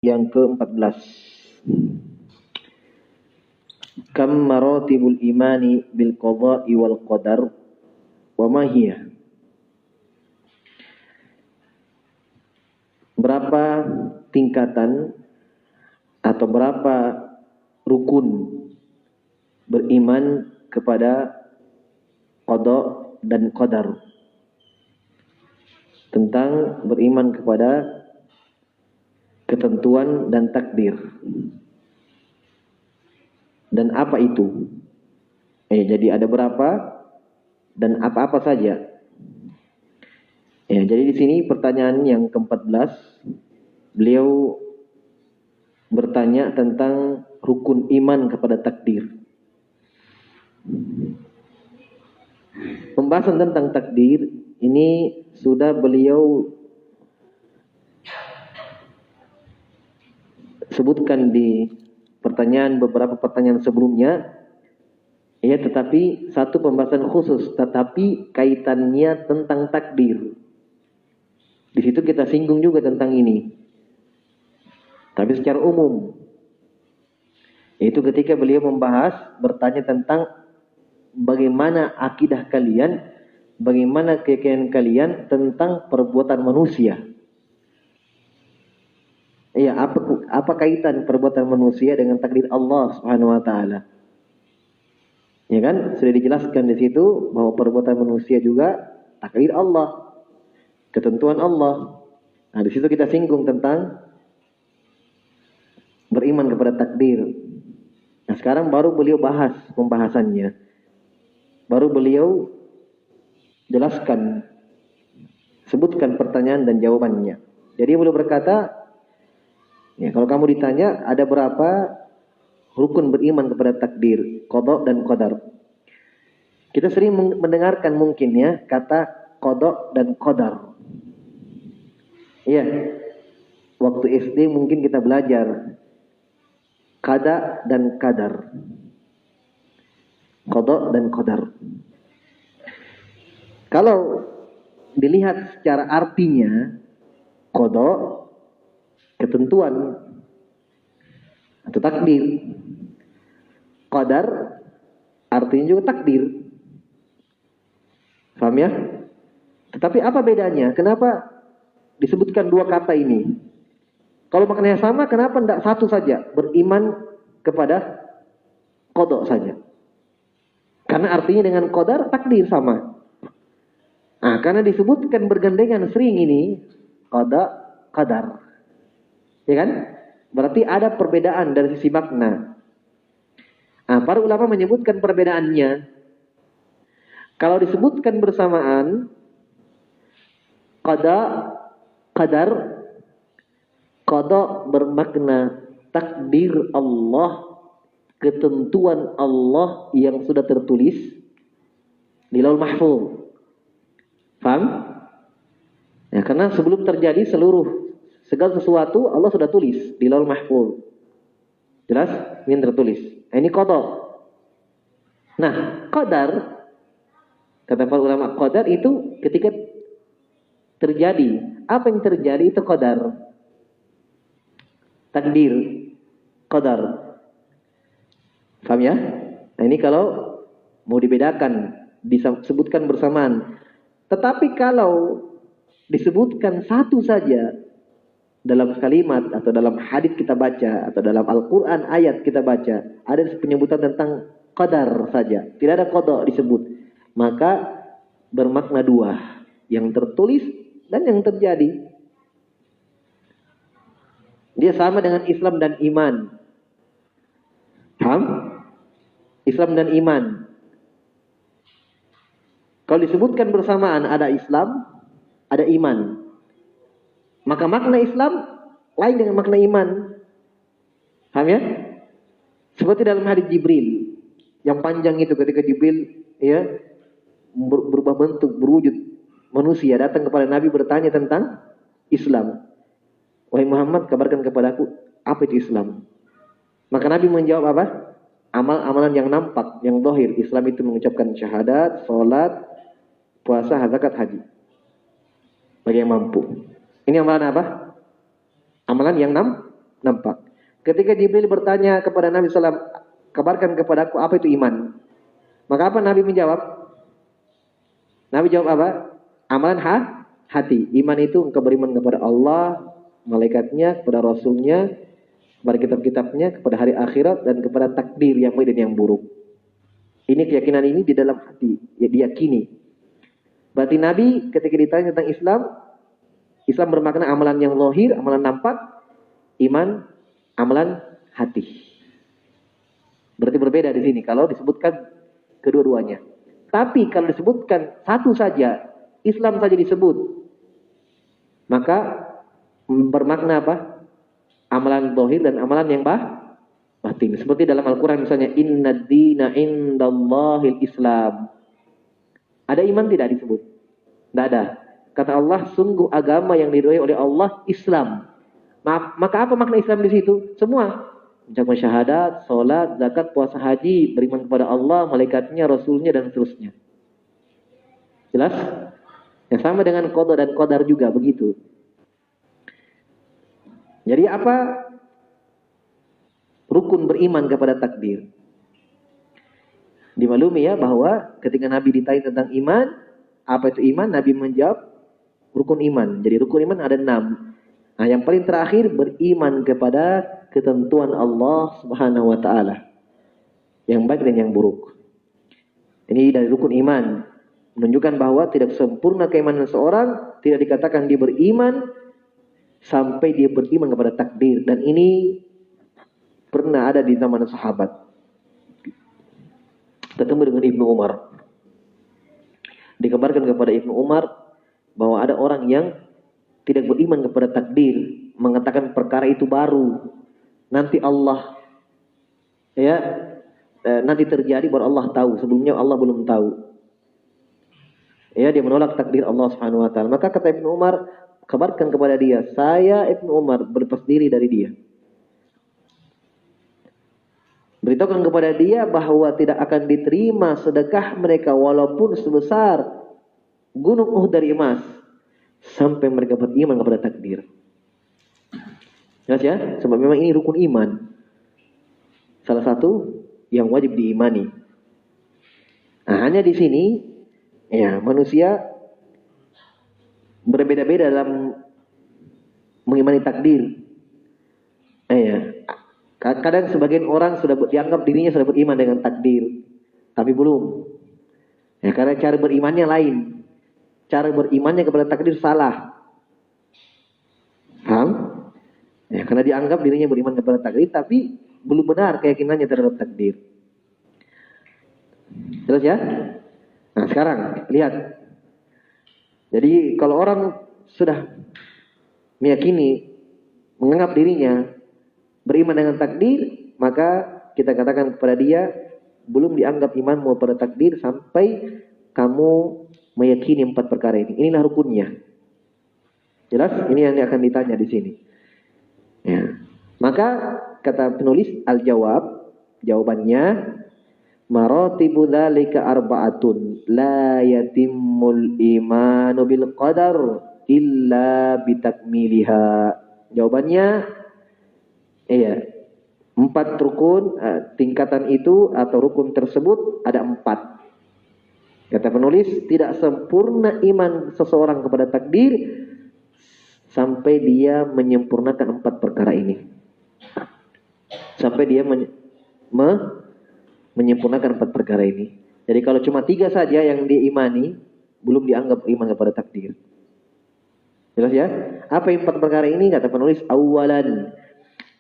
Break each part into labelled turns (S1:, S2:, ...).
S1: yang ke-14. Kam maratibul imani bil qada'i wal qadar wa ma hiya? Berapa tingkatan atau berapa rukun beriman kepada qada dan qadar? Tentang beriman kepada ketentuan dan takdir. Dan apa itu? Jadi ada berapa dan apa-apa saja. Jadi di sini pertanyaan yang ke-14, beliau bertanya tentang rukun iman kepada takdir. Pembahasan tentang takdir ini sudah beliau sebutkan di beberapa pertanyaan sebelumnya, tetapi satu pembahasan khusus, tetapi kaitannya tentang takdir. Di situ kita singgung juga tentang ini, tapi secara umum, yaitu ketika beliau bertanya tentang bagaimana akidah kalian, bagaimana keyakinan kalian tentang perbuatan manusia. Apa kaitan perbuatan manusia dengan takdir Allah Subhanahu wa taala? Ya kan? Sudah dijelaskan di situ bahwa perbuatan manusia juga takdir Allah, ketentuan Allah. Nah, di situ kita singgung tentang beriman kepada takdir. Nah, sekarang baru beliau bahas pembahasannya. Baru beliau jelaskan, sebutkan pertanyaan dan jawabannya. Jadi beliau berkata, kalau kamu ditanya ada berapa rukun beriman kepada takdir, qada dan qadar. Kita sering mendengarkan mungkin kata qada dan qadar. Waktu SD mungkin kita belajar qada dan qadar. Qada dan qadar. Kalau dilihat secara artinya, qada ketentuan atau takdir, qadar artinya juga takdir. Paham ya? Tetapi apa bedanya? Kenapa disebutkan dua kata ini? Kalau maknanya sama, kenapa tidak satu saja? Beriman kepada qada saja. Karena artinya dengan qadar, takdir sama. Karena disebutkan bergandengan sering ini, qada, qadar. Ya kan? Berarti ada perbedaan dari sisi makna. Para ulama menyebutkan perbedaannya. Kalau disebutkan bersamaan, qada, qadar, qada bermakna takdir Allah, ketentuan Allah yang sudah tertulis di Lauhul Mahfuz. Paham? Karena sebelum terjadi segala sesuatu Allah sudah tulis di Lauhul Mahfuz. Jelas? Ini tertulis. Ini qada. Nah, qadar, kata para ulama, qadar itu ketika terjadi. Apa yang terjadi itu qadar. Takdir. Qadar. Paham ya? Nah, ini kalau mau dibedakan, disebutkan bersamaan. Tetapi kalau disebutkan satu saja, dalam kalimat atau dalam hadits kita baca atau dalam Al-Quran ayat kita baca, ada penyebutan tentang qadar saja, tidak ada qada disebut, maka bermakna dua, yang tertulis dan yang terjadi. Dia sama dengan Islam dan iman. Paham? Islam dan iman. Kalau disebutkan bersamaan, ada Islam, ada iman. Maka makna Islam lain dengan makna iman. Paham ya? Seperti dalam hadis Jibril yang panjang itu, ketika Jibril berubah bentuk, berwujud manusia, datang kepada Nabi bertanya tentang Islam. Wahai Muhammad, kabarkan kepadaku apa itu Islam. Maka Nabi menjawab apa? Amalan yang nampak, yang zahir. Islam itu mengucapkan syahadat, salat, puasa, zakat, haji. Bagi yang mampu. Ini amalan apa? Amalan yang nampak. Ketika Jibril bertanya kepada Nabi SAW, kabarkan kepadaku apa itu iman. Maka apa Nabi menjawab? Nabi jawab apa? Amalan hati. Iman itu engkau beriman kepada Allah, malaikatnya, kepada Rasulnya, kepada kitab-kitabnya, kepada hari akhirat, dan kepada takdir yang baik dan yang buruk. Ini keyakinan ini di dalam hati, ya, diyakini. Berarti Nabi ketika ditanya tentang Islam, Islam bermakna amalan yang zahir, amalan nampak, iman, amalan hati. Berarti berbeda di sini kalau disebutkan kedua-duanya. Tapi kalau disebutkan satu saja, Islam saja disebut, maka bermakna apa? Amalan zahir dan amalan yang batin. Seperti dalam Al-Quran misalnya, Inna dina indallahil Islam. Ada iman tidak disebut? Tidak ada. Kata Allah, sungguh agama yang diridhoi oleh Allah Islam. Maka apa makna Islam di situ? Semua. Mengucapkan syahadat, sholat, zakat, puasa, haji, beriman kepada Allah, malaikatnya, Rasulnya, dan seterusnya. Jelas? Yang sama dengan qada dan qadar juga begitu. Jadi apa? Rukun beriman kepada takdir. Dimaklumi ya bahwa ketika Nabi ditanya tentang iman, apa itu iman? Nabi menjawab rukun iman. Jadi rukun iman ada 6. Nah, yang paling terakhir beriman kepada ketentuan Allah Subhanahu wa taala. Yang baik dan yang buruk. Ini dari rukun iman. Menunjukkan bahwa tidak sempurna keimanan seorang, tidak dikatakan dia beriman sampai dia beriman kepada takdir. Dan ini pernah ada di zaman sahabat. Ketemu dengan Ibnu Umar. Dikabarkan kepada Ibnu Umar bahwa ada orang yang tidak beriman kepada takdir, mengatakan perkara itu baru. Nanti Allah nanti terjadi baru Allah tahu, sebelumnya Allah belum tahu. Dia menolak takdir Allah Subhanahu wa taala. Maka kata Ibnu Umar, kabarkan kepada dia, saya Ibnu Umar berlepas diri dari dia. Beritahukan kepada dia bahwa tidak akan diterima sedekah mereka walaupun sebesar gunung Uhud dari emas sampai mereka beriman kepada takdir. Jelas ya? Sebab memang ini rukun iman. Salah satu yang wajib diimani. Nah, hanya di sini ya manusia berbeda-beda dalam mengimani takdir. Kadang sebagian orang sudah dianggap dirinya sudah beriman dengan takdir, tapi belum. Ya, karena cara berimannya lain. Cara berimannya kepada takdir salah. Paham? Ya, karena dianggap dirinya beriman kepada takdir, tapi belum benar keyakinannya terhadap takdir. Jelas ya? Nah sekarang lihat. Jadi kalau orang sudah meyakini, menganggap dirinya beriman dengan takdir, maka kita katakan kepada dia, belum dianggap imanmu pada takdir sampai kamu meyakini 4 perkara ini. Inilah rukunnya. Jelas? Ini yang akan ditanya di sini. Ya. Maka kata penulis jawabannya, maratibu dzalika arba'atun la yatimmul imanu bil qadar illa bitakmiliha. Jawabannya 4 rukun, tingkatan itu atau rukun tersebut ada 4. Kata penulis, tidak sempurna iman seseorang kepada takdir sampai dia menyempurnakan 4 perkara ini. Sampai dia menyempurnakan 4 perkara ini. Jadi kalau cuma 3 saja yang diimani, belum dianggap iman kepada takdir. Jelas ya? Apa yang 4 perkara ini? Kata penulis, awalan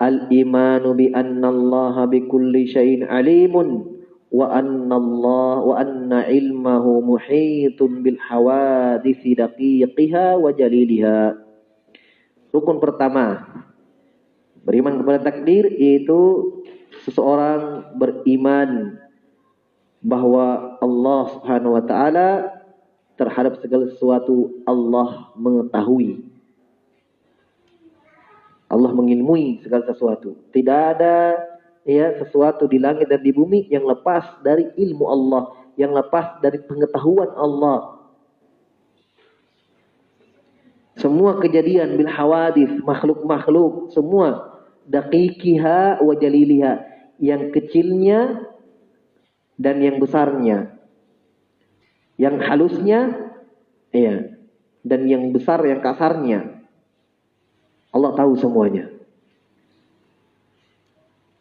S1: al-imanu bi anna Allah bi kulli syai'in alimun wa anna ilmahu muhitun bil hawaditsi daqiqiha wa jaliliha. Rukun pertama, beriman kepada takdir, yaitu seseorang beriman bahwa Allah Subhanahu wa taala terhadap segala sesuatu Allah mengetahui. Allah mengilmui segala sesuatu. Tidak ada sesuatu di langit dan di bumi yang lepas dari ilmu Allah, yang lepas dari pengetahuan Allah. Semua kejadian bil hawadits, makhluk-makhluk, semua daqiqiha wa jaliliha, yang kecilnya dan yang besarnya, yang halusnya ya, dan yang besar yang kasarnya. Allah tahu semuanya.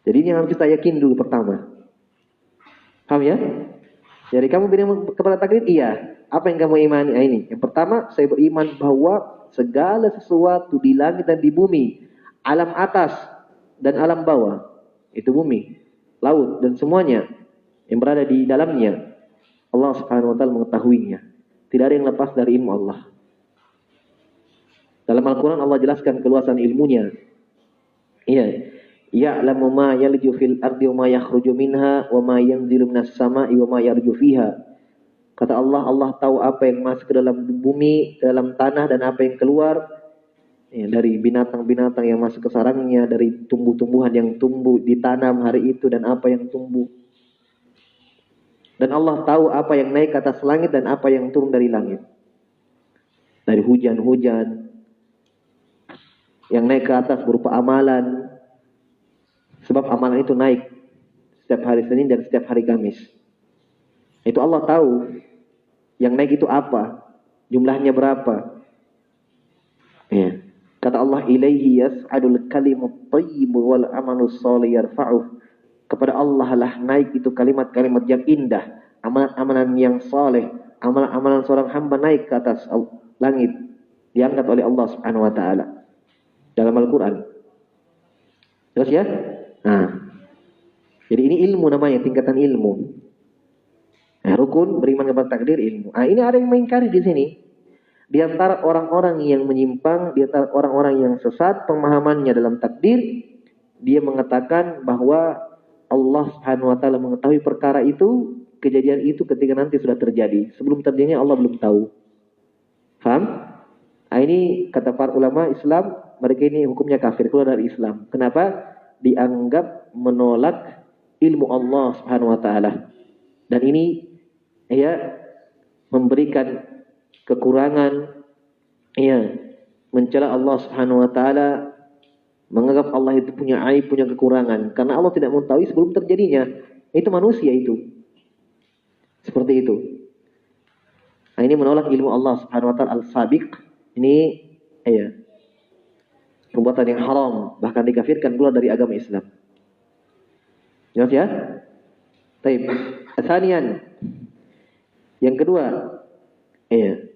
S1: Jadi ini yang harus kita yakin dulu pertama. Paham ya? Jadi kamu beriman kepada takdir? Iya. Apa yang kamu imani? Nah, ini. Yang pertama, saya beriman bahwa segala sesuatu di langit dan di bumi, alam atas dan alam bawah, itu bumi, laut dan semuanya yang berada di dalamnya, Allah Subhanahu wa taala mengetahuinya. Tidak ada yang lepas dari ilmu Allah. Dalam Al-Qur'an Allah jelaskan keluasan ilmunya. Iya. Ya'lamu ma yalju fil ardi wa ma yakhruju minha wa ma yanzilu minas sama'i wa ma yarju fiha. Kata Allah, Allah tahu apa yang masuk ke dalam bumi, dalam tanah, dan apa yang keluar ya, dari binatang-binatang yang masuk ke sarangnya, dari tumbuh-tumbuhan yang tumbuh ditanam hari itu dan apa yang tumbuh. Dan Allah tahu apa yang naik ke atas langit dan apa yang turun dari langit. Dari hujan-hujan yang naik ke atas berupa amalan. Sebab amalan itu naik setiap hari Senin dan setiap hari Kamis. Itu Allah tahu. Yang naik itu apa? Jumlahnya berapa? Ya. Kata Allah, ilaihi yas'adul kalimut thayyib wal amalus shalih yarfa'uh. Kepada Allah lah naik itu kalimat-kalimat yang indah, amalan-amalan yang saleh, amalan-amalan seorang hamba naik ke atas langit, diangkat oleh Allah Subhanahu wa taala dalam Al-Qur'an. Terus ya? Nah. Jadi ini ilmu namanya, tingkatan ilmu. Nah, rukun beriman kepada takdir ilmu. Nah, ini ada yang mengingkari di sini. Di antara orang-orang yang menyimpang, di antara orang-orang yang sesat pemahamannya dalam takdir, dia mengatakan bahwa Allah Subhanahu wa taala mengetahui perkara itu, kejadian itu ketika nanti sudah terjadi. Sebelum terjadinya Allah belum tahu. Paham? Nah, ini kata para ulama Islam, mereka ini hukumnya kafir, keluar dari Islam. Kenapa? Dianggap menolak ilmu Allah Subhanahu wa taala. Dan ini ya memberikan kekurangan, ya mencela Allah Subhanahu wa taala, menganggap Allah itu punya aib, punya kekurangan karena Allah tidak mengetahui sebelum terjadinya. Itu manusia itu. Seperti itu. Nah, ini menolak ilmu Allah Subhanahu wa taala al-sabiq. Ini ya perbuatan yang haram, bahkan dikafirkan pula dari agama Islam. Jelas ya? Baik. Tsaniyan. Yang kedua, iya.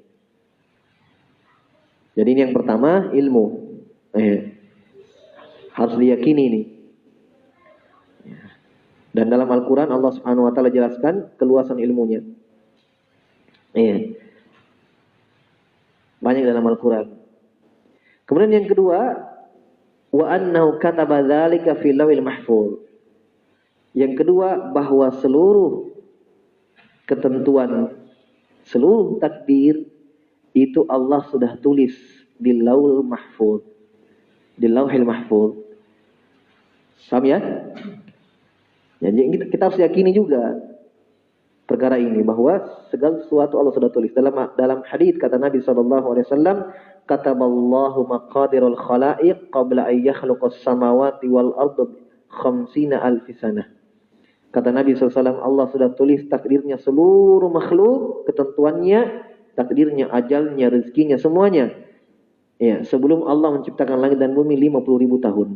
S1: Jadi ini yang pertama, ilmu. Iya. Harus diyakini ini. Dan dalam Al-Quran Allah Subhanahu wa taala jelaskan keluasan ilmunya. Iya. Banyak dalam Al-Quran. Kemudian yang kedua, wa annahu kataba dzalika fil lawhil mahfuz. Yang kedua, bahwa seluruh ketentuan, seluruh takdir itu Allah sudah tulis di Lauhul Mahfuz, di Lauhil Mahfuz. Paham ya? Jadi kita harus yakini juga perkara ini, bahwa segala sesuatu Allah sudah tulis. Dalam hadis kata Nabi SAW, kataballahu maqadirul khalaiq qabla an yakhluqas samawati wal ardi 50,000 sanah. Kata Nabi SAW, Allah sudah tulis takdirnya seluruh makhluk, ketentuannya, takdirnya, ajalnya, rezekinya, semuanya. Ya, sebelum Allah menciptakan langit dan bumi 50.000 tahun.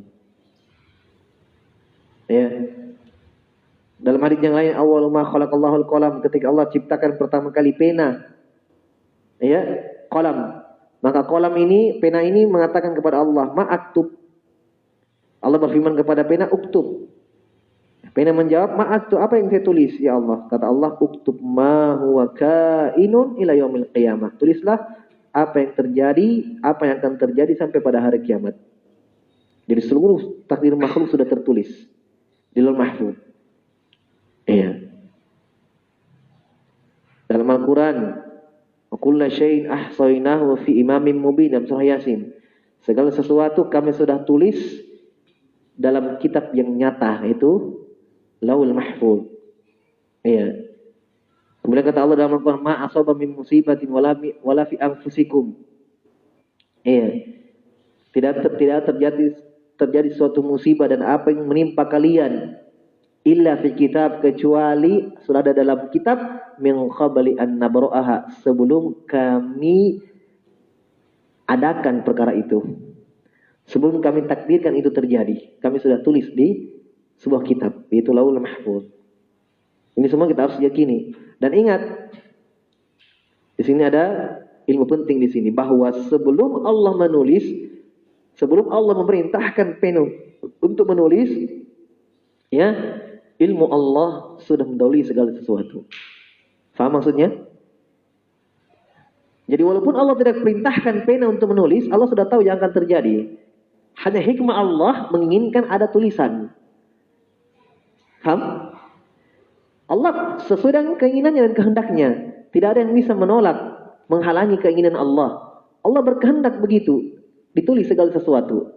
S1: Ya. Dalam hadis yang lain, awwalu ma khalaqallahu al-qalam, ketika Allah ciptakan pertama kali pena. Ya, qalam. Maka qalam ini, pena ini mengatakan kepada Allah, ma'aktub. Allah berfirman kepada pena, uktub. Pena menjawab, maaf tuh, apa yang saya tulis ya Allah? Kata Allah, uktub ma huwa kainun ila yaumil qiyamah. Tulislah apa yang terjadi, apa yang akan terjadi sampai pada hari kiamat. Jadi seluruh takdir makhluk sudah tertulis di Lauhul Mahfuz. Iya. Dalam Al-Quran, wa kullu syai'in ahsaynahu fi imamin mubin, dalam surah Yasin. Segala sesuatu kami sudah tulis dalam kitab yang nyata, itu Lauhul Mahfuz. Iya. Kemudian kata Allah dalam Al-Quran, ma asaba min musibatin wala fi anfusikum. Iya. Tidak terjadi terjadi suatu musibah dan apa yang menimpa kalian illa fi kitab, kecuali sudah ada dalam kitab, min qabli an nabra'aha, sebelum kami adakan perkara itu, sebelum kami takdirkan itu terjadi, kami sudah tulis di sebuah kitab, yaitu Lauhul Mahfuz. Ini semua kita harus yakini. Dan ingat, di sini ada ilmu penting di sini, bahwa sebelum Allah menulis, sebelum Allah memerintahkan pena untuk menulis, ya, ilmu Allah sudah mendahului segala sesuatu. Faham maksudnya? Jadi walaupun Allah tidak perintahkan pena untuk menulis, Allah sudah tahu yang akan terjadi. Hanya hikmah Allah menginginkan ada tulisan. Faham? Allah sesuai dengan keinginannya dan kehendaknya. Tidak ada yang bisa menolak, menghalangi keinginan Allah. Allah berkehendak begitu, ditulis segala sesuatu.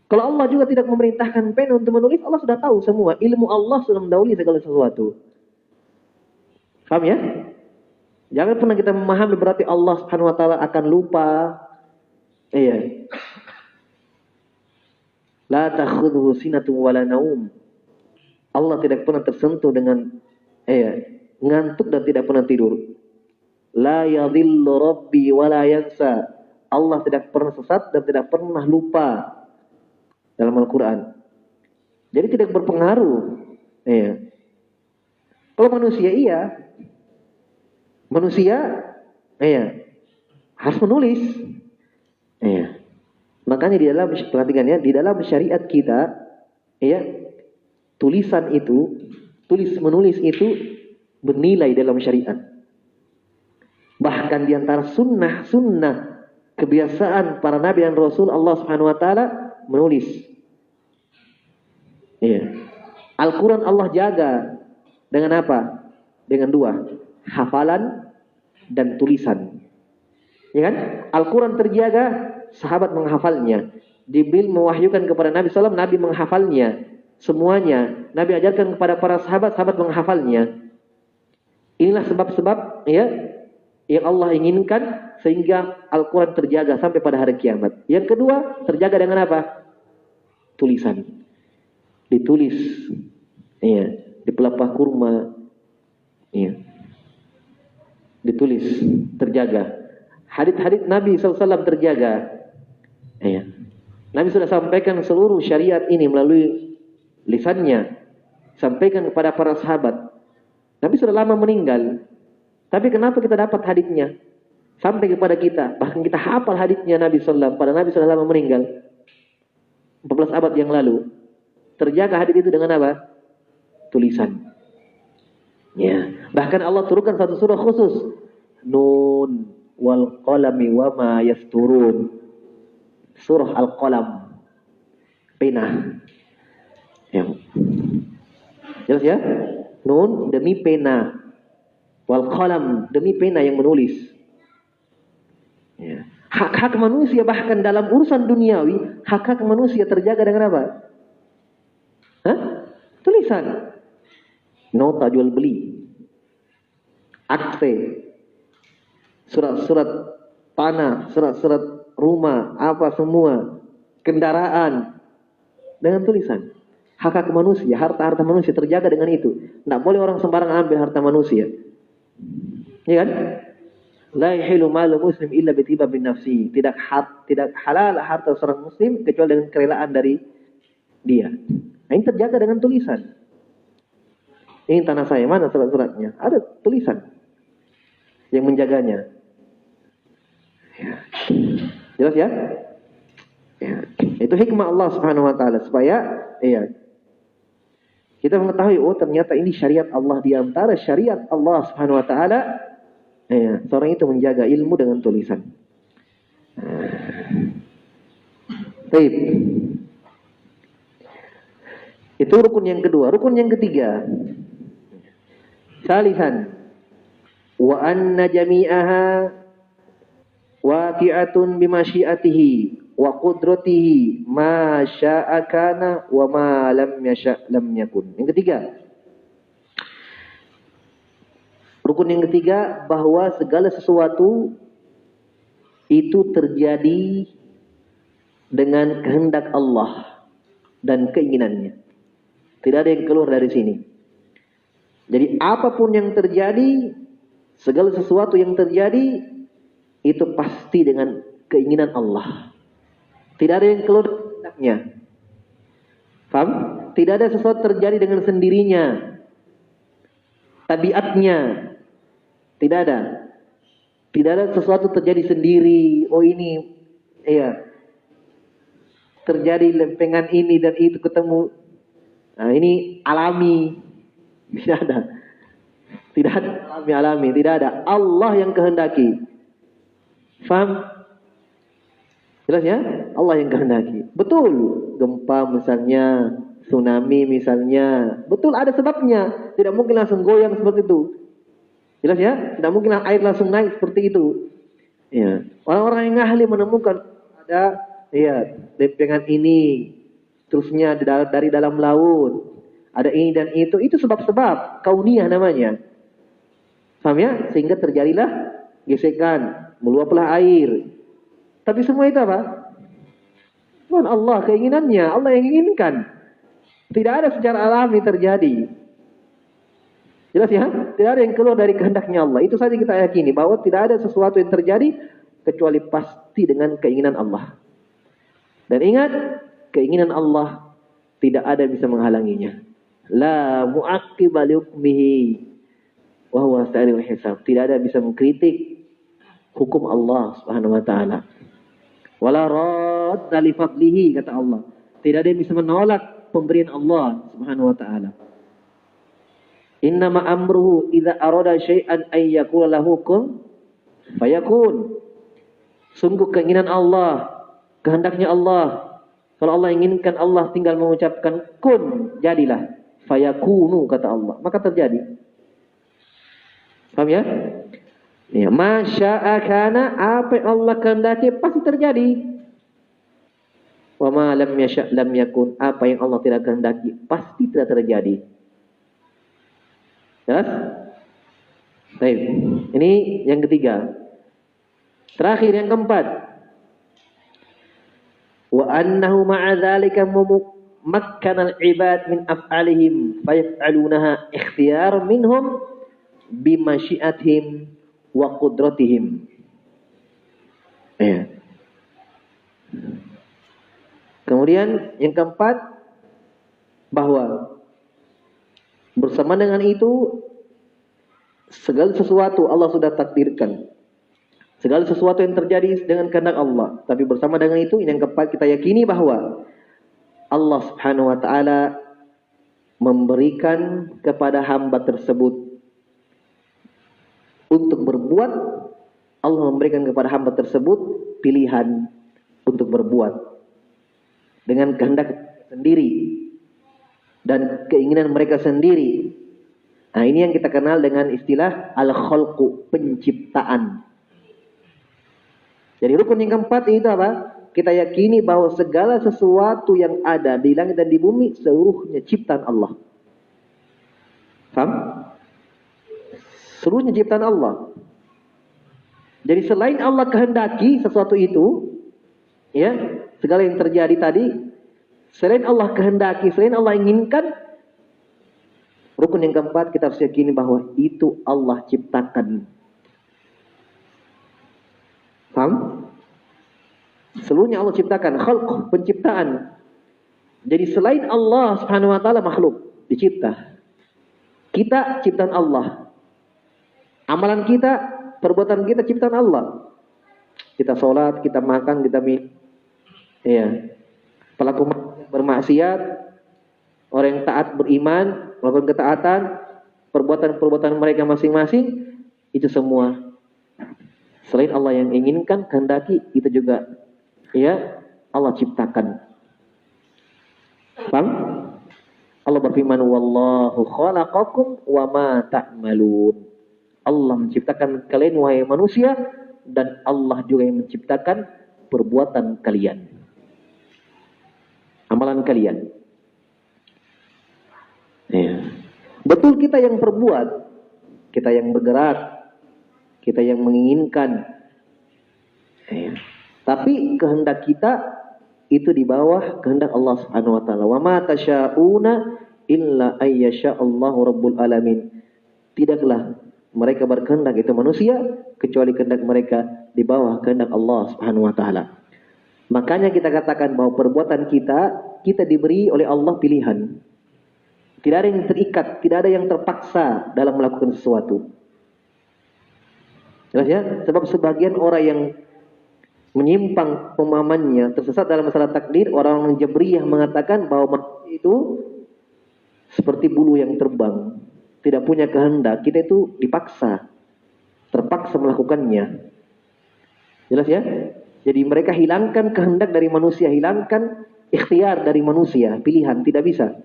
S1: Kalau Allah juga tidak memerintahkan pena untuk menulis, Allah sudah tahu semua. Ilmu Allah sudah mendahului segala sesuatu. Paham ya? Jangan pernah kita memahami berarti Allah Subhanahu wa taala akan lupa. Iya. La takhudhuhu sinatun wala naum. Allah tidak pernah tersentuh dengan ngantuk dan tidak pernah tidur. La yadhillu rabbi wala yansa. Allah tidak pernah sesat dan tidak pernah lupa dalam Al-Quran. Jadi tidak berpengaruh. Iya. Kalau manusia iya. Manusia harus menulis. Iya. Makanya di dalam, perhatikan ya, di dalam syariat kita, tulisan itu, menulis itu bernilai dalam syariat. Bahkan di antara sunnah kebiasaan para nabi dan rasul Allah Subhanahu wa taala menulis. Iya. Al-Quran Allah jaga dengan apa? Dengan dua, hafalan dan tulisan. Ya kan? Al-Quran terjaga, sahabat menghafalnya. Jibril mewahyukan kepada Nabi SAW, Nabi menghafalnya. Semuanya Nabi ajarkan kepada para sahabat, sahabat menghafalnya. Inilah sebab-sebab yang Allah inginkan sehingga Al-Quran terjaga sampai pada hari kiamat. Yang kedua, terjaga dengan apa? Tulisan. Ditulis. Di pelepah kurma. Ditulis, terjaga. Hadits-hadits Nabi SAW terjaga. Nabi sudah sampaikan seluruh syariat ini melalui lisannya, sampaikan kepada para sahabat. Nabi sudah lama meninggal, tapi kenapa kita dapat haditsnya sampai kepada kita? Bahkan kita hafal haditsnya Nabi SAW, pada Nabi sudah lama meninggal, 14 abad yang lalu. Terjaga hadits itu dengan apa? Tulisan. Bahkan Allah turunkan satu surah khusus, Nun wal qalami wa ma yasturun. Surah Al-Qalam, pena. Jelas ya? Nun demi pena, wal qalam demi pena yang menulis. Hak-hak manusia bahkan dalam urusan duniawi, hak-hak manusia terjaga dengan apa? Tulisan. Nota jual beli, akte, surat-surat tanah, surat-surat rumah, apa semua, kendaraan, dengan tulisan. Hak-hak manusia, harta-harta manusia terjaga dengan itu. Tidak boleh orang sembarang ambil harta manusia. Ya kan? La yahilu malu muslim illa bitiba bin nafsi. Tidak halal harta seorang muslim kecuali dengan kerelaan dari dia. Nah, ini terjaga dengan tulisan. Ini tanah saya, mana surat-suratnya? Ada tulisan yang menjaganya. Jelas ya? Itu hikmah Allah Subhanahu wa taala supaya kita mengetahui, oh ternyata ini syariat Allah. Di antara syariat Allah Subhanahu wa taala, seorang itu menjaga ilmu dengan tulisan. Baik. Itu rukun yang kedua. Rukun yang ketiga, salisan, wa anna jami'aha waqi'atun bimasyiatihi wa qudratihi ma syaa kana wa ma lam yasha lam yakun. Yang ketiga, rukun yang ketiga, bahwa segala sesuatu itu terjadi dengan kehendak Allah dan keinginannya. Tidak ada yang keluar dari sini. Jadi apapun yang terjadi, segala sesuatu yang terjadi, itu pasti dengan keinginan Allah. Tidak ada yang keluar dari kehendaknya. Paham? Tidak ada sesuatu terjadi dengan sendirinya. Tabiatnya. Tidak ada. Tidak ada sesuatu terjadi sendiri. Oh ini, iya. Terjadi lempengan ini dan itu ketemu. Nah, ini alami. Tidak ada. Tidak ada alami. Tidak ada. Allah yang kehendaki. Faham? Jelas ya? Allah yang kehendaki. Betul. Gempa misalnya, tsunami misalnya. Betul ada sebabnya. Tidak mungkin langsung goyang seperti itu. Jelas ya? Tidak mungkin air langsung naik seperti itu. Ya. Orang-orang yang ahli menemukan ada lempengan ini. Terusnya dari dalam laut. Ada ini dan itu sebab-sebab kauniyah namanya. Paham ya? Sehingga terjadilah gesekan, meluaplah air. Tapi semua itu apa? Tuhan Allah keinginannya, Allah yang inginkan. Tidak ada secara alami terjadi. Jelas ya? Tidak ada yang keluar dari kehendaknya Allah. Itu saja kita yakini bahwa tidak ada sesuatu yang terjadi kecuali pasti dengan keinginan Allah. Dan ingat, keinginan Allah tidak ada yang bisa menghalanginya. La mu'aqqiba li hukmihi wa huwa sari'ul hisab. Tidak ada yang bisa mengkritik hukum Allah Subhanahu wa taala. Wala radda li fadlihi, kata Allah. Tidak ada yang bisa menolak pemberian Allah Subhanahu wa taala. Innama amruhu idza arada syai'an ay yaqula lahu kun fayakun. Sungguh keinginan Allah, kehendaknya Allah. Kalau Allah inginkan, Allah tinggal mengucapkan kun, jadilah. Fayakunu, kata Allah, maka terjadi. Paham ya? Ya, masya'a kana, apa yang Allah kehendaki pasti terjadi. Wa ma lam yasha' lam yakun, apa yang Allah tidak kehendaki pasti tidak terjadi. Jelas? Baik. Ini yang ketiga. Terakhir yang keempat. Wa annahu ma'a dzalika makkana al-ibad min af'alihim fayaf'alunaha ikhtiyar minhum bimasyiatihim wa qudratihim. Ya. Kemudian yang keempat, bahwa bersama dengan itu segala sesuatu Allah sudah takdirkan. Segala sesuatu yang terjadi dengan kehendak Allah. Tapi bersama dengan itu, yang keempat, kita yakini bahwa Allah Subhanahu wa taala memberikan kepada hamba tersebut untuk berbuat. Allah memberikan kepada hamba tersebut pilihan untuk berbuat dengan kehendak sendiri dan keinginan mereka sendiri. Nah, ini yang kita kenal dengan istilah al-khalqu, penciptaan. Jadi rukun yang keempat itu apa? Kita yakini bahwa segala sesuatu yang ada di langit dan di bumi seluruhnya ciptaan Allah. Paham? Seluruhnya ciptaan Allah. Jadi selain Allah kehendaki sesuatu itu, ya, segala yang terjadi tadi, selain Allah kehendaki, selain Allah inginkan, rukun yang keempat kita harus yakini bahwa itu Allah ciptakan. Paham? Seluruhnya Allah ciptakan, khalq, penciptaan. Jadi selain Allah Subhanahu wa taala makhluk dicipta. Kita ciptaan Allah. Amalan kita, perbuatan kita ciptaan Allah. Kita sholat, kita makan, kita minum. Iya. Pelaku bermaksiat, orang yang taat beriman, melakukan ketaatan, perbuatan-perbuatan mereka masing-masing, itu semua selain Allah yang inginkan, kehendaki, itu juga ya Allah ciptakan. Paham? Allah berfirman, wallahu khalaqakum wa ma ta'malun. Allah menciptakan kalian wahai manusia, dan Allah juga yang menciptakan perbuatan kalian, amalan kalian. Ya. Betul kita yang berbuat, kita yang bergerak, kita yang menginginkan. Ya. Tapi kehendak kita itu di bawah kehendak Allah Subhanahu wa taala. Wa ma tasya'una illa ayyasha Allahu rabbul alamin. Tidaklah mereka berkehendak itu manusia kecuali kehendak mereka di bawah kehendak Allah Subhanahu wa taala. Makanya kita katakan bahwa perbuatan kita diberi oleh Allah pilihan. Tidak ada yang terikat, tidak ada yang terpaksa dalam melakukan sesuatu. Jelas ya? Sebab sebagian orang yang menyimpang pemahamannya, tersesat dalam masalah takdir, orang Jabriyah mengatakan bahwa itu seperti bulu yang terbang, tidak punya kehendak. Kita itu dipaksa, terpaksa melakukannya. Jelas ya? Jadi mereka hilangkan kehendak dari manusia, hilangkan ikhtiar dari manusia, pilihan, tidak bisa.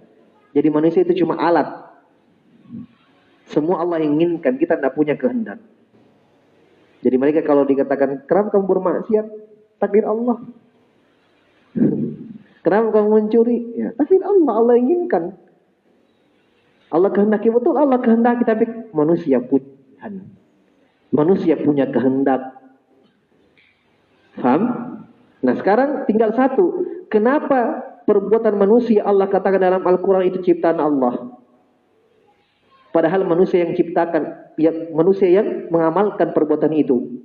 S1: Jadi manusia itu cuma alat. Semua Allah inginkan, kita tidak punya kehendak. Jadi mereka kalau dikatakan, kenapa kamu bermaksiat? Takdir Allah. Kenapa kamu mencuri? Ya, takdir Allah, Allah inginkan. Allah kehendaki betul, Allah kehendaki, tapi manusia punya. Manusia punya kehendak. Faham? Nah sekarang tinggal satu. Kenapa perbuatan manusia Allah katakan dalam Al-Quran itu ciptaan Allah? Padahal manusia yang ciptakan, manusia yang mengamalkan perbuatan itu.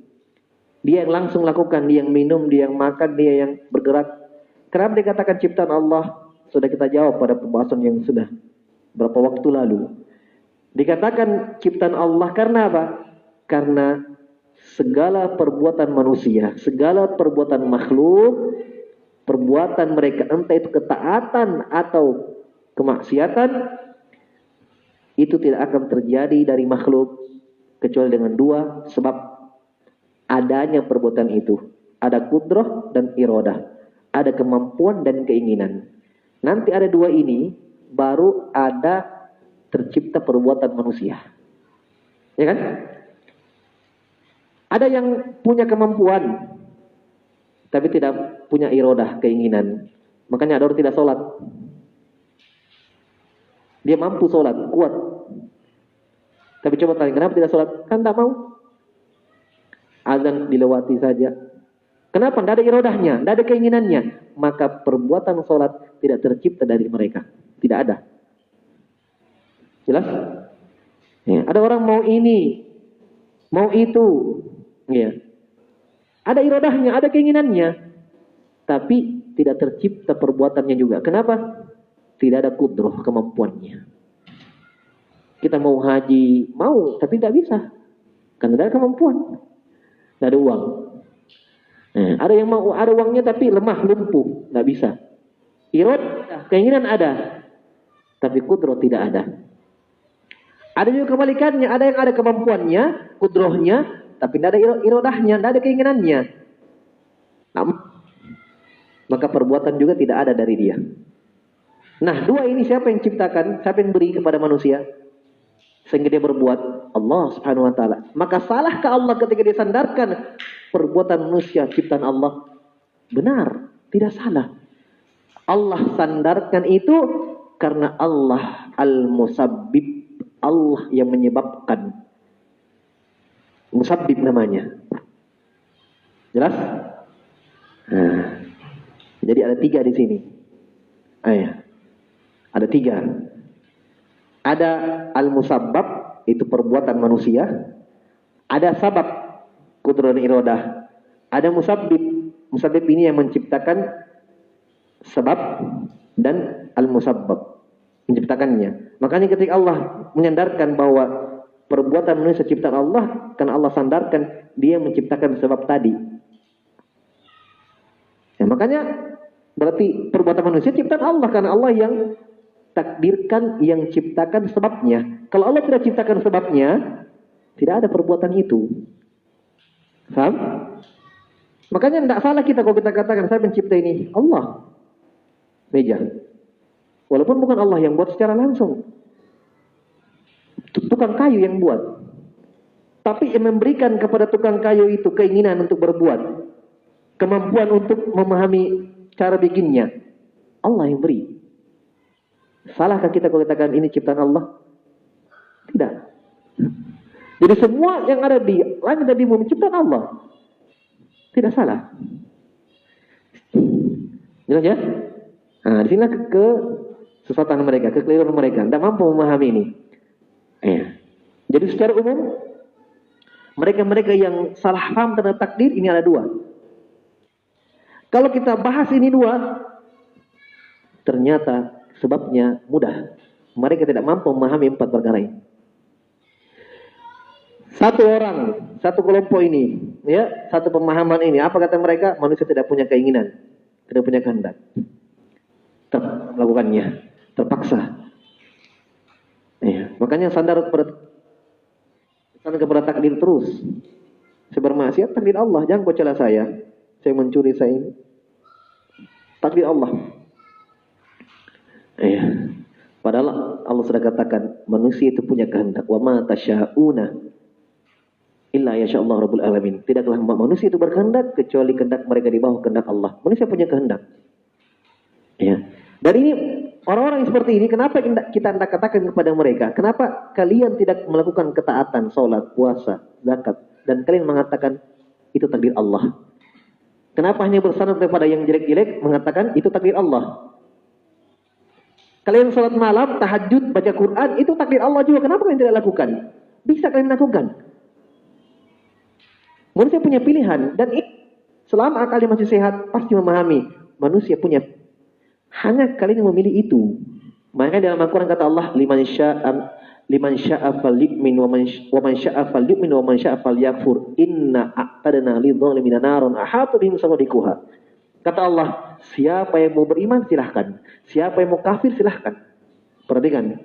S1: Dia yang langsung lakukan, dia yang minum, dia yang makan, dia yang bergerak. Kenapa dikatakan ciptaan Allah? Sudah kita jawab pada pembahasan yang sudah berapa waktu lalu. Dikatakan ciptaan Allah karena apa? Karena segala perbuatan manusia, segala perbuatan makhluk, perbuatan mereka entah itu ketaatan atau kemaksiatan, itu tidak akan terjadi dari makhluk kecuali dengan dua sebab adanya perbuatan itu. Ada kudrah dan iradah, ada kemampuan dan keinginan. Nanti ada dua ini baru ada tercipta perbuatan manusia. Ya kan? Ada yang punya kemampuan tapi tidak punya iradah, keinginan. Makanya ada orang tidak sholat. Dia mampu sholat, kuat. Tapi coba tanya, kenapa tidak sholat? Kan tidak mau. Azan dilewati saja. Kenapa? Tidak ada iradahnya, tidak ada keinginannya. Maka perbuatan sholat tidak tercipta dari mereka. Tidak ada. Jelas? Ya. Ada orang mau ini, mau itu. Ya. Ada iradahnya, ada keinginannya. Tapi tidak tercipta perbuatannya juga. Kenapa? Tidak ada kudrah, kemampuannya. Kita mau haji, mau, tapi tidak bisa. Karena tidak ada kemampuan. Tidak ada uang. Ada yang mau, ada uangnya tapi lemah, lumpuh. Tidak bisa. Iradah, keinginan ada. Tapi kudrah tidak ada. Ada juga kebalikannya. Ada yang ada kemampuannya, kudrahnya, tapi tidak ada iradahnya, tidak ada keinginannya. Maka perbuatan juga tidak ada dari dia. Nah, dua ini siapa yang ciptakan? Siapa yang beri kepada manusia? Sehingga dia berbuat? Allah Subhanahu wa taala. Maka salahkah Allah ketika dia sandarkan perbuatan manusia ciptaan Allah? Benar, tidak salah. Allah sandarkan itu karena Allah al-musabbib, Allah yang menyebabkan. Musabbib namanya. Jelas? Nah, jadi ada tiga di sini. Ayah. Ada tiga. Ada al-musabbab, itu perbuatan manusia. Ada sabab, kudrah dan iradah. Ada musabbib. Musabbib ini yang menciptakan sebab dan al-musabbab, menciptakannya. Makanya ketika Allah menyandarkan bahwa perbuatan manusia ciptaan Allah, karena Allah sandarkan dia menciptakan sebab tadi. Ya, makanya berarti perbuatan manusia ciptaan Allah karena Allah yang takdirkan, yang ciptakan sebabnya. Kalau Allah tidak ciptakan sebabnya, tidak ada perbuatan itu. Paham? Makanya tidak salah kita kalau kita katakan saya pencipta ini Allah. Meja. Walaupun bukan Allah yang buat secara langsung. Tukang kayu yang buat. Tapi yang memberikan kepada tukang kayu itu keinginan untuk berbuat. Kemampuan untuk memahami cara bikinnya. Allah yang beri. Salahkah kita kalau katakan ini ciptaan Allah? Tidak. Jadi semua yang ada di langit dan di bumi ciptaan Allah. Tidak salah. Jelas ya? Nah, di sinilah kesesatan mereka, kekeliruan mereka. Tidak mampu memahami ini. Jadi secara umum, mereka-mereka yang salah paham terhadap takdir ini ada dua. Kalau kita bahas ini dua, ternyata sebabnya mudah. Mereka tidak mampu memahami empat perkara ini. Satu orang, satu kelompok ini, ya, satu pemahaman ini. Apa kata mereka? Manusia tidak punya keinginan, tidak punya kehendak. Melakukannya, terpaksa. Ya, makanya sandar kepada takdir terus. Saya bermaksiat, takdir Allah. Jangan kau celah saya mencuri, saya ini. Takdir Allah. Ya. Padahal Allah sudah katakan manusia itu punya kehendak. Wa ma tasya'una illa yasha'allahu rabbul alamin. Tidaklah manusia itu berkehendak kecuali kehendak mereka di bawah kehendak Allah. Manusia punya kehendak. Ya. Dan ini orang-orang yang seperti ini, kenapa kita hendak katakan kepada mereka, kenapa kalian tidak melakukan ketaatan, sholat, puasa, zakat, dan kalian mengatakan itu takdir Allah? Kenapa hanya bersandar kepada yang jelek-jelek mengatakan itu takdir Allah? Kalian sholat malam, tahajud, baca Quran, itu takdir Allah juga. Kenapa kalian tidak lakukan? Bisa kalian lakukan. Manusia punya pilihan, dan selama akalnya masih sehat, pasti memahami. Manusia punya, hanya kalian yang memilih itu. Makanya dalam Al-Quran kata Allah, liman sya'a falyu'min wa man sya'a falyu'min wa man sya'a falyakfur. Inna a'tadna lidzalimina naron ahatu bihim sawadikuha. Kata Allah, siapa yang mau beriman silahkan, siapa yang mau kafir silahkan. Perhatikan.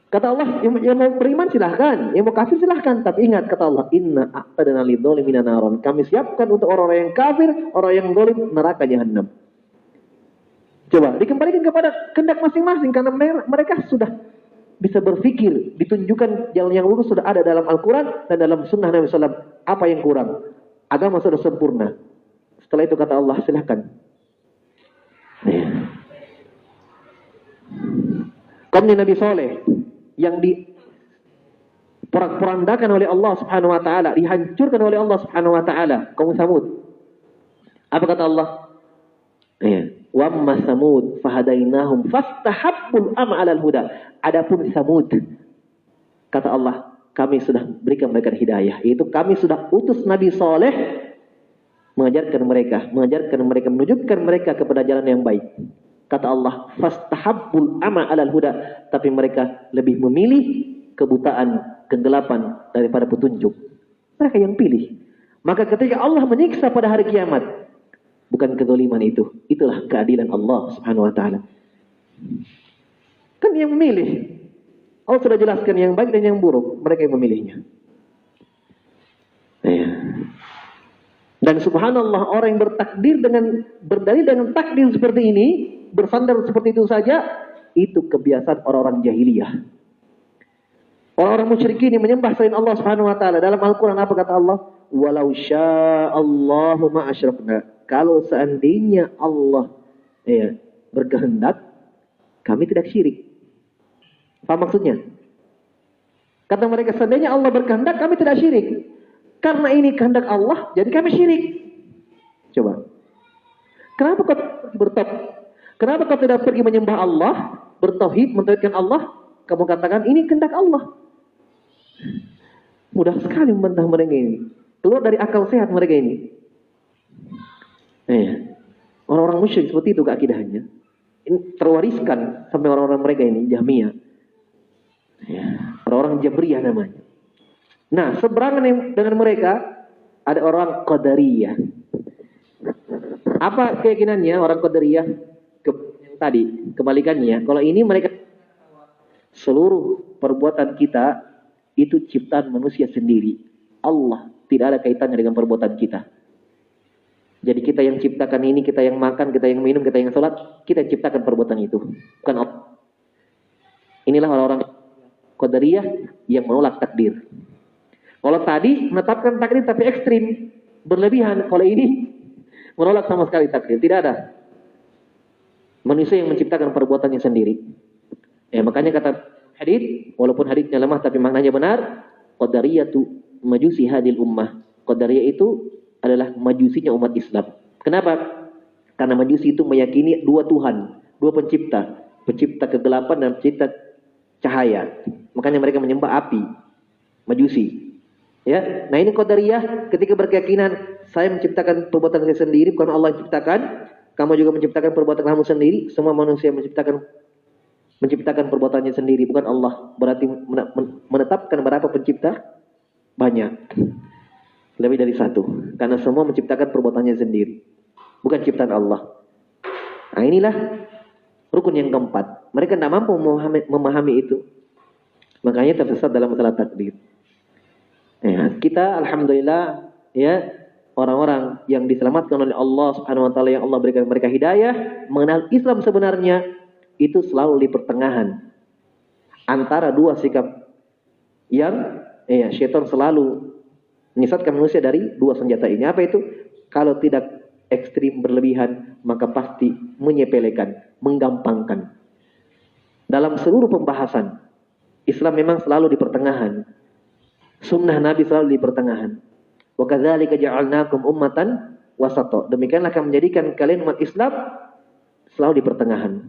S1: Kata Allah, yang mau beriman silahkan, yang mau kafir silahkan. Tapi ingat, kata Allah, inna a'tadna lidzalimina naron. Kami siapkan untuk orang-orang yang kafir, orang yang zalim, neraka jahanam. Coba dikembalikan kepada kehendak masing-masing, karena mereka sudah bisa berpikir, ditunjukkan jalan yang lurus sudah ada dalam Al-Quran dan dalam Sunnah Nabi SAW. Apa yang kurang? Agama sudah sempurna. Setelah itu kata Allah, silahkan. Kaum Nabi Soleh yang diporak-porandakan oleh Allah Subhanahu Wa Taala, dihancurkan oleh Allah Subhanahu Wa Taala, kaum Samud. Apa kata Allah? Wa amma Samud fahadainahum fastahabbul ama 'alal huda. Adapun Samud, kata Allah, kami sudah berikan mereka hidayah, yaitu kami sudah utus Nabi Saleh mengajarkan mereka, menunjukkan mereka kepada jalan yang baik. Kata Allah, fastahabbul ama 'alal huda, tapi mereka lebih memilih kebutaan, kegelapan daripada petunjuk. Mereka yang pilih. Maka ketika Allah menyiksa pada hari kiamat, bukan kezaliman itu. Itulah keadilan Allah Subhanahu Wa Taala. Kan yang memilih. Allah sudah jelaskan yang baik dan yang buruk. Mereka yang memilihnya. Dan subhanallah, orang yang bertakdir berdalil dengan takdir seperti ini, bersandar seperti itu saja, itu kebiasaan orang-orang jahiliyah. Orang-orang musyrikin yang menyembah selain Allah Subhanahu Wa Taala. Dalam Al-Quran apa kata Allah? Walau sya'allahu ma asyrakna. Kalau seandainya Allah berkehendak, kami tidak syirik. Apa maksudnya? Kata mereka, seandainya Allah berkehendak, kami tidak syirik. Karena ini kehendak Allah, jadi kami syirik. Coba. Kenapa kau bertauhid? Kenapa kau tidak pergi menyembah Allah, bertauhid, mentauhidkan Allah? Kamu katakan ini kehendak Allah. Mudah sekali membantah mereka ini. Keluar dari akal sehat mereka ini. Orang-orang musyrik seperti itu keakidahannya. Ini terwariskan sampai orang-orang mereka ini, Jahmiyah. Orang-orang Jabriyah namanya. Nah, seberangan dengan mereka ada orang Qadariyah. Apa keyakinannya orang Qadariyah? Yang tadi, kebalikannya. Kalau ini mereka, seluruh perbuatan kita itu ciptaan manusia sendiri. Allah tidak ada kaitannya dengan perbuatan kita. Jadi kita yang ciptakan ini, kita yang makan, kita yang minum, kita yang sholat, kita ciptakan perbuatan itu. Bukan Allah. Inilah orang-orang Qadariyah yang menolak takdir. Kalau tadi menetapkan takdir tapi ekstrim, berlebihan. Kalau ini menolak sama sekali takdir. Tidak ada. Manusia yang menciptakan perbuatannya sendiri. Makanya kata hadits, walaupun haditsnya lemah tapi maknanya benar, Qadariyah tu majusi hadil ummah. Qadariyah itu adalah majusinya umat Islam. Kenapa? Karena Majusi itu meyakini dua Tuhan, dua pencipta, pencipta kegelapan dan pencipta cahaya. Makanya mereka menyembah api, Majusi. Ya, nah ini Qadariyah ketika berkeyakinan saya menciptakan perbuatan saya sendiri, bukan Allah yang ciptakan. Kamu juga menciptakan perbuatan kamu sendiri. Semua manusia menciptakan perbuatannya sendiri, bukan Allah. Berarti menetapkan berapa pencipta? Banyak. Lebih dari satu. Karena semua menciptakan perbuatannya sendiri, bukan ciptaan Allah. Nah inilah rukun yang keempat. Mereka tidak mampu memahami itu. Makanya tersesat dalam masalah takdir. Ya, kita alhamdulillah ya orang-orang yang diselamatkan oleh Allah Subhanahu wa taala, yang Allah berikan mereka hidayah mengenal Islam sebenarnya, itu selalu di pertengahan antara dua sikap yang syaitan selalu menyesatkan manusia dari dua senjata ini. Apa itu? Kalau tidak ekstrim berlebihan, maka pasti menyepelekan, menggampangkan. Dalam seluruh pembahasan, Islam memang selalu di pertengahan. Sunnah Nabi selalu di pertengahan. Wa kadzalika ja'alnakum ummatan wasata. Demikianlah kami menjadikan kalian umat Islam selalu di pertengahan.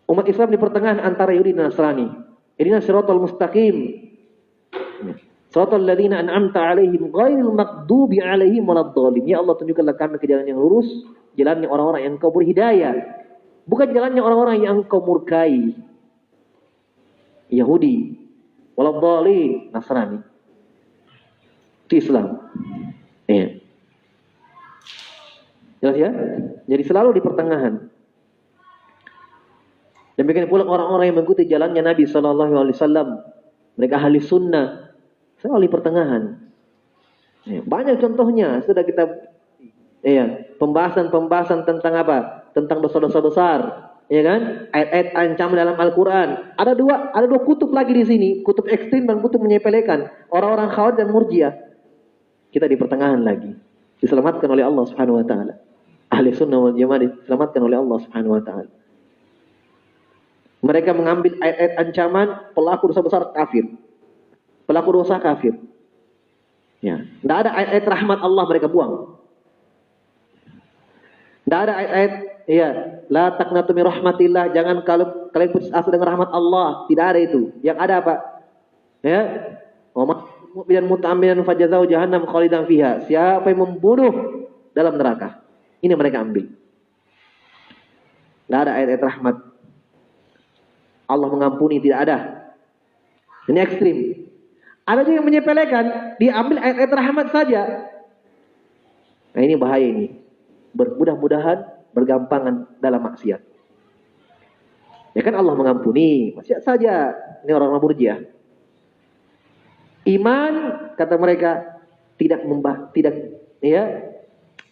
S1: Umat Islam di pertengahan antara Yahudi dan Nasrani. Ihdinas siratal mustaqim. Siratal ladzina an'amta 'alaihim ghairil maghdubi 'alaihim waladdallin. Ya Allah, tunjukkanlah kami ke jalan yang lurus, jalannya orang-orang yang Engkau beri hidayah, bukan jalannya orang-orang yang Engkau murkai. Yahudi, waladdallin, Nasrani. Itu Islam. Ya. Jelas ya? Jadi selalu di pertengahan. Demikian pula orang-orang yang mengikuti jalannya Nabi SAW. Mereka ahli sunnah. Selalu di pertengahan. Ya. Banyak contohnya. Sudah kita pembahasan tentang apa? Tentang dosa-dosa besar. Ya kan? Ayat-ayat ancaman dalam Al-Quran. Ada dua kutub lagi di sini. Kutub ekstrim dan kutub menyepelekan. Orang-orang Khawarij dan Murji'ah. Kita di pertengahan lagi. Diselamatkan oleh Allah Subhanahu wa taala. Ahli sunnah wal jamaah diselamatkan oleh Allah Subhanahu wa taala. Mereka mengambil ayat-ayat ancaman pelaku dosa besar kafir. Pelaku dosa kafir. Ya, tidak ada ayat-ayat rahmat Allah mereka buang. Tidak ada ayat-ayat la taqnatu min rahmatillah, jangan kalau kalian putus asa dengan rahmat Allah. Tidak ada itu. Yang ada apa? Ya, mu'minan muta'ammidan fajazau jahannam khalidan fiha. Siapa yang membunuh dalam neraka. Ini mereka ambil. Tidak ada ayat-ayat rahmat. Allah mengampuni, tidak ada. Ini ekstrim. Ada juga yang menyepelekan, diambil ayat-ayat rahmat saja. Nah ini bahaya ini. Mudah-mudahan bergampangan dalam maksiat. Ya kan Allah mengampuni, maksiat saja. Ini orang-orang Murji'ah. Iman, kata mereka,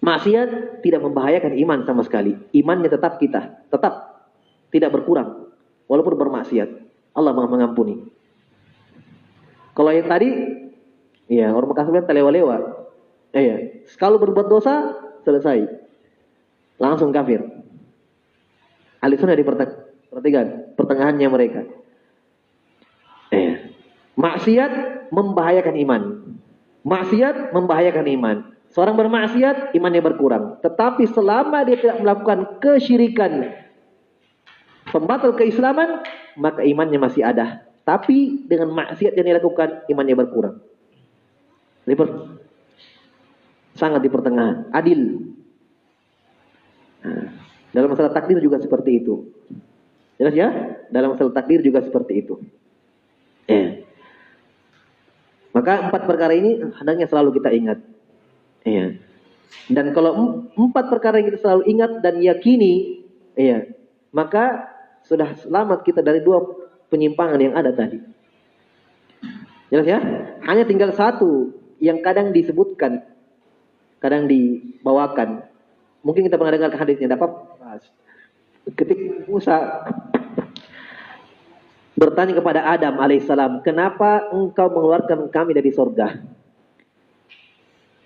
S1: maksiat tidak membahayakan iman sama sekali. Imannya tetap tidak berkurang walaupun bermaksiat. Allah mengampuni. Kalau yang tadi, orang bekas bilang terlewa-lewa. Kalau berbuat dosa selesai, langsung kafir. Ahli sunnah perhatikan pertengahannya mereka. Maksiat membahayakan iman. Maksiat membahayakan iman. Seorang bermaksiat, imannya berkurang. Tetapi selama dia tidak melakukan kesyirikan, pembatal keislaman, maka imannya masih ada. Tapi dengan maksiat yang dilakukan, imannya berkurang. Sangat di pertengahan. Adil. Dalam masalah takdir juga seperti itu. Jelas ya? Dalam masalah takdir juga seperti itu. Maka 4 perkara ini hendaknya selalu kita ingat. Dan kalau 4 perkara yang kita selalu ingat dan yakini, maka sudah selamat kita dari 2 penyimpangan yang ada tadi. Jelas ya? Hanya tinggal 1 yang kadang disebutkan, kadang dibawakan. Mungkin kita pernah dengar hadisnya, dapat ketika Musa bertanya kepada Adam alaihissalam, kenapa engkau mengeluarkan kami dari surga?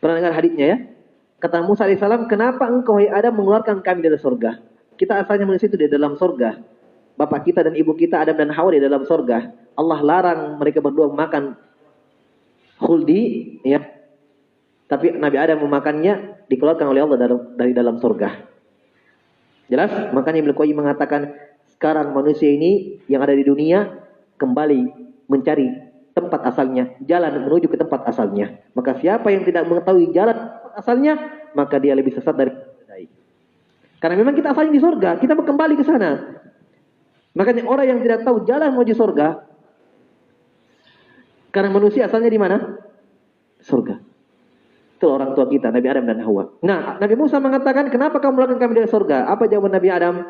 S1: Pernah dengar hadisnya ya? Kata Musa alaihissalam, kenapa engkau hai Adam mengeluarkan kami dari surga? Kita asalnya manusia itu di dalam surga. Bapak kita dan ibu kita Adam dan Hawa di dalam surga. Allah larang mereka berdua makan khuldi, ya. Tapi Nabi Adam memakannya, dikeluarkan oleh Allah dari dalam surga. Jelas? Makanya Ibnu Qayyim mengatakan sekarang manusia ini yang ada di dunia kembali mencari tempat asalnya, jalan menuju ke tempat asalnya. Maka siapa yang tidak mengetahui jalan tempat asalnya, maka dia lebih sesat dari baik. Karena memang kita asalnya di surga, kita mau kembali ke sana. Makanya orang yang tidak tahu jalan menuju surga, karena manusia asalnya di mana? Surga. Itu orang tua kita, Nabi Adam dan Hawa. Nah, Nabi Musa mengatakan, kenapa kamu melakukan kami dari surga? Apa jawaban Nabi Adam?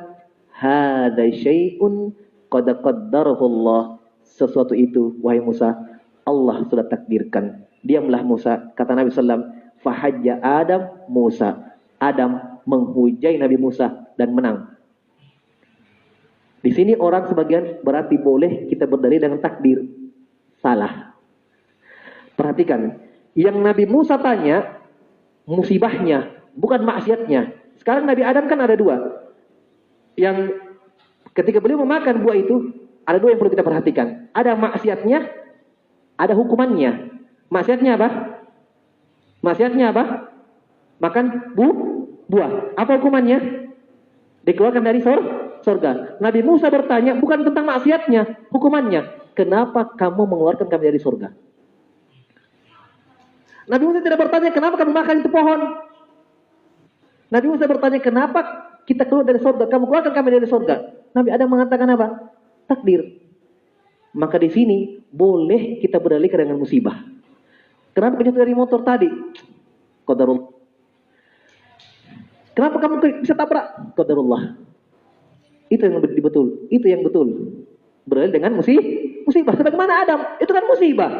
S1: Hada syai'un qad qaddarahu Allah. Sesuatu itu, wahai Musa, Allah sudah takdirkan. Diamlah Musa, kata Nabi SAW, fahajja Adam Musa. Adam menghujai Nabi Musa dan menang. Di sini orang sebagian berarti boleh kita berdalil dengan takdir. Salah. Perhatikan, yang Nabi Musa tanya musibahnya, bukan maksiatnya. Sekarang Nabi Adam kan ada dua. Yang ketika beliau memakan buah itu, ada dua yang perlu kita perhatikan. Ada maksiatnya, ada hukumannya. Maksiatnya apa? Maksiatnya apa? Makan buah. Apa hukumannya? Dikeluarkan dari surga. Nabi Musa bertanya bukan tentang maksiatnya, hukumannya. Kenapa kamu mengeluarkan kami dari surga? Nabi Musa tidak bertanya kenapa kamu makan itu pohon. Nabi Musa bertanya kenapa kita keluar dari surga, kamu keluarkan kami dari surga. Nabi Adam mengatakan apa? Takdir. Maka di sini boleh kita berdalilkan dengan musibah. Kenapa jatuh dari motor tadi? Qadarullah. Kenapa kamu bisa tabrak? Qadarullah. Itu yang betul. Itu yang betul. Berdalil dengan musibah. Sebagaimana Adam, itu kan musibah.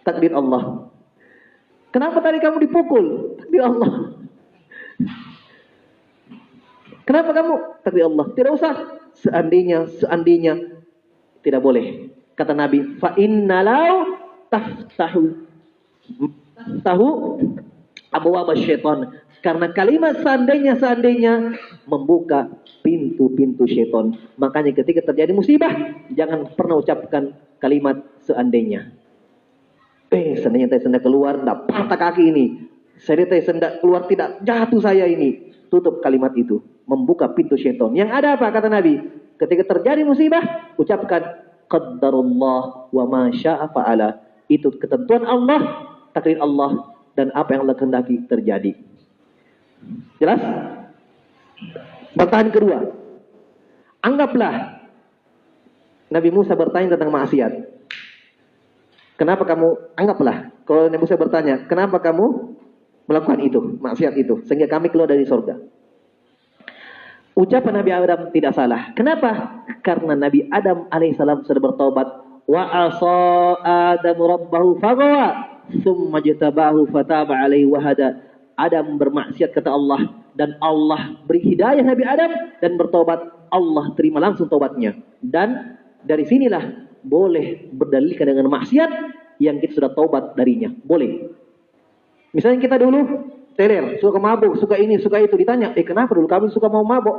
S1: Takdir Allah. Kenapa tadi kamu dipukul? Takdir Allah. Kenapa kamu? Takdir Allah. Tidak usah. Seandainya tidak boleh. Kata Nabi, fa innalau taftahu abwaab syaitan. Karena kalimat seandainya membuka pintu-pintu syaitan. Makanya ketika terjadi musibah, jangan pernah ucapkan kalimat seandainya. Seandainya saya sendak keluar, tidak patah kaki ini. Saya sendak keluar, tidak jatuh saya ini. Tutup kalimat itu. Membuka pintu syaitan. Yang ada apa? Kata Nabi. Ketika terjadi musibah, ucapkan qaddarullah wa ma syaa fa'ala. Itu ketentuan Allah, takdir Allah, dan apa yang Allah kehendaki terjadi. Jelas? Pertanyaan kedua. Anggaplah Nabi Musa bertanya tentang maksiat. Kenapa kamu, anggaplah, kalau Nabi Musa bertanya, kenapa kamu melakukan itu, maksiat itu, sehingga kami keluar dari surga. Ucapan Nabi Adam tidak salah. Kenapa? Karena Nabi Adam alaihissalam sudah bertaubat. Wa asa Adam rabbahu faghawa, thumma jtabahu fataba alaihi wahada. Adam bermaksiat kata Allah, dan Allah beri hidayah Nabi Adam, dan bertaubat. Allah terima langsung taubatnya. Dan dari sinilah boleh berdalilkan dengan maksiat yang kita sudah taubat darinya. Boleh. Misalnya kita dulu teler, suka mabuk, suka ini, suka itu. Ditanya, kenapa dulu kami suka mau mabuk?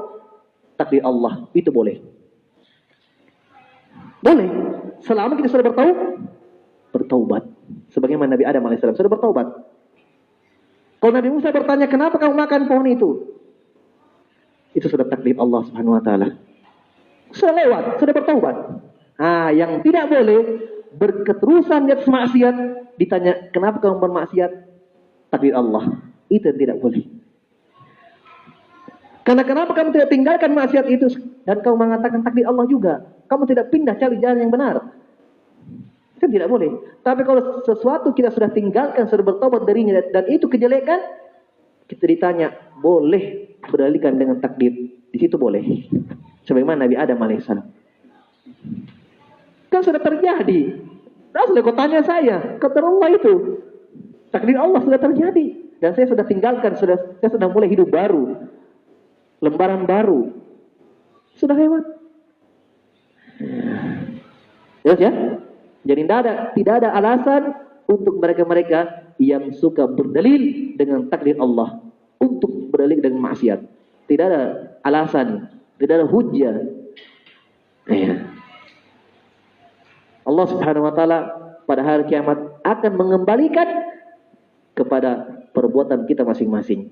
S1: Takdir Allah. Itu boleh. Boleh. Selama kita sudah bertaubat. Sebagaimana Nabi Adam AS sudah bertaubat. Kalau Nabi Musa bertanya, kenapa kamu makan pohon itu? Itu sudah takdir Allah Subhanahu Wa Taala. Sudah lewat, sudah bertaubat. Yang tidak boleh berketerusan di atas maksiat, ditanya kenapa kamu bermaksiat, takdir Allah. Itu yang tidak boleh. Karena kenapa kamu tidak tinggalkan maksiat itu dan kamu mengatakan takdir Allah juga, kamu tidak pindah cari jalan yang benar, itu tidak boleh. Tapi kalau sesuatu kita sudah tinggalkan, sudah bertobat darinya dan itu kejelekan, kita ditanya boleh berdalilkan dengan takdir, di situ boleh. Sebagaimana Nabi Adam alaihissalam. Kan sudah terjadi. Sudah kau tanya saya, kata Allah itu. Takdir Allah sudah terjadi. Dan saya sudah tinggalkan, saya sudah mulai hidup baru. Lembaran baru. Sudah lewat. Jelas ya? Jadi tidak ada alasan untuk mereka-mereka yang suka berdalil dengan takdir Allah. Untuk berdalil dengan maksiat. Tidak ada alasan. Tidak ada hujjah. Allah Subhanahu Wa Taala pada hari kiamat akan mengembalikan kepada perbuatan kita masing-masing.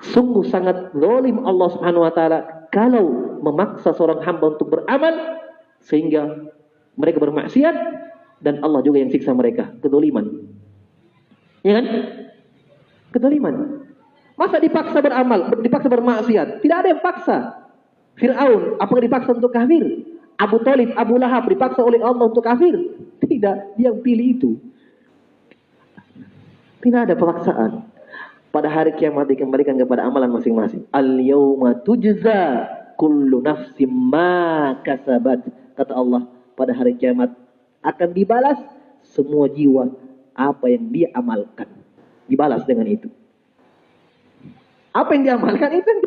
S1: Sungguh sangat zalim Allah Subhanahu wa taala kalau memaksa seorang hamba untuk beramal sehingga mereka bermaksiat dan Allah juga yang siksa mereka. Kedzaliman. Ya kan? Kedzaliman. Masa dipaksa beramal, dipaksa bermaksiat? Tidak ada yang paksa. Fir'aun, apakah dipaksa untuk kafir? Abu Thalib, Abu Lahab dipaksa oleh Allah untuk kafir? Tidak, dia yang pilih itu. Tidak ada pemaksaan. Pada hari kiamat dikembalikan kepada amalan masing-masing. Al-yawma tujza kullu nafsim ma kasabat. Kata Allah, pada hari kiamat akan dibalas semua jiwa apa yang dia amalkan. Dibalas dengan itu. Apa yang diamalkan itu yang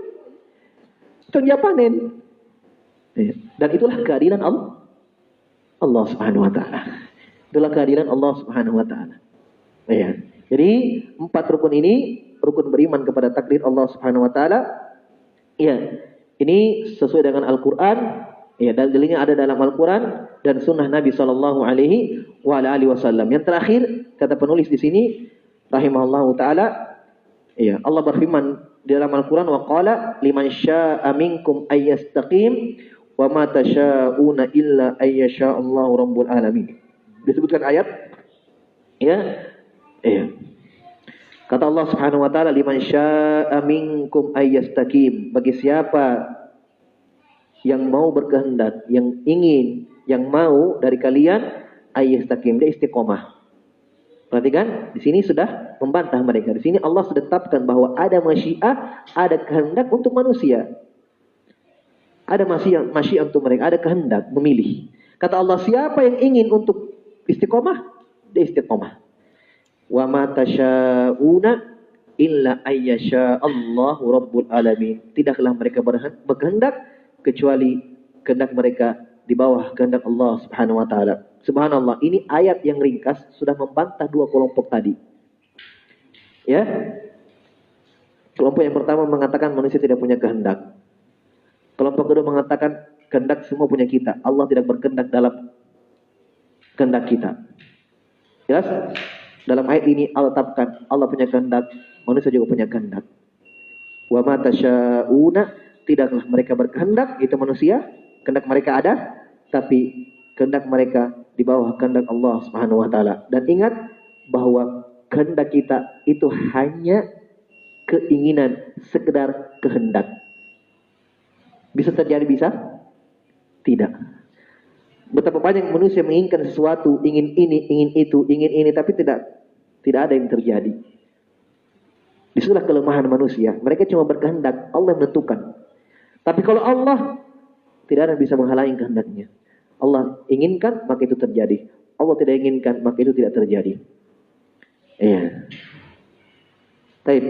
S1: dia panen. Dan itulah keadilan Allah. Allah Subhanahu wa taala. Itulah keadilan Allah Subhanahu wa taala. Ya. Jadi 4 rukun ini, rukun beriman kepada takdir Allah Subhanahu wa taala. Ya. Ini sesuai dengan Al-Qur'an, ya, dalilnya ada dalam Al-Qur'an dan sunnah Nabi sallallahu alaihi wasallam. Yang terakhir kata penulis di sini rahimahullahu taala, ya, Allah berfirman di dalam Al-Qur'an, wa qala liman syaa'a minkum ayyastaqim wa ma tasyaa'una illa ayyasha Allahu rabbul alamin. Disebutkan ayat, ya. Iya. Kata Allah Subhanahu wa taala, liman syaa'a minkum ayyastaqim, bagi siapa yang mau berkehendak, yang ingin, yang mau dari kalian ayyastaqim, dia istiqomah. Perhatikan, di sini sudah membantah mereka. Di sini Allah sudah tetapkan bahwa ada masyiah, ada kehendak untuk manusia. Ada masyiah untuk mereka, ada kehendak memilih. Kata Allah, siapa yang ingin untuk istiqomah, dia istiqomah. Wa ma tasyaa'una illa ayyasha Allahu rabbul alamin. Tidaklah mereka berkehendak kecuali kehendak mereka di bawah kehendak Allah Subhanahu wa taala. Subhanallah, ini ayat yang ringkas sudah membantah 2 kelompok tadi. Ya. Kelompok yang pertama mengatakan manusia tidak punya kehendak. Kelompok kedua mengatakan kehendak semua punya kita. Allah tidak berkehendak dalam kehendak kita. Jelas? Dalam ayat ini Allah tetapkan Allah punya kehendak, manusia juga punya kehendak. Wa ma tasyaa'una, tidaklah mereka berkehendak, itu manusia, kehendak mereka ada, tapi kehendak mereka di bawah kehendak Allah Subhanahu wa taala. Dan ingat bahwa kehendak kita itu hanya keinginan, sekedar kehendak. Bisa terjadi, bisa? Tidak. Betapa banyak manusia menginginkan sesuatu, ingin ini, ingin itu, ingin ini, tapi tidak ada yang terjadi. Disitulah kelemahan manusia. Mereka cuma berkehendak, Allah menentukan. Tapi kalau Allah, tidak ada yang bisa menghalangi kehendaknya. Allah inginkan, maka itu terjadi. Allah tidak inginkan, maka itu tidak terjadi. Iya. Baik,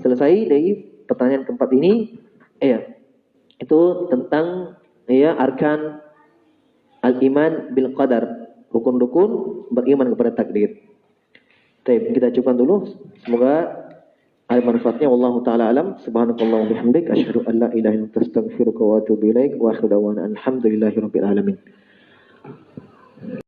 S1: selesai dari pertanyaan keempat ini. Iya. Itu tentang, ya, arkan al-iman bil qadar, rukun-rukun beriman kepada takdir. Baik, kita cukupkan dulu. Semoga ada manfaatnya. Wallahu taala alam. Subhanakallahumma bihamdik asyhadu an la ilaha illa anta astaghfiruka wa atubu ilaik wa akhiru da'wana alhamdulillahirabbil alamin.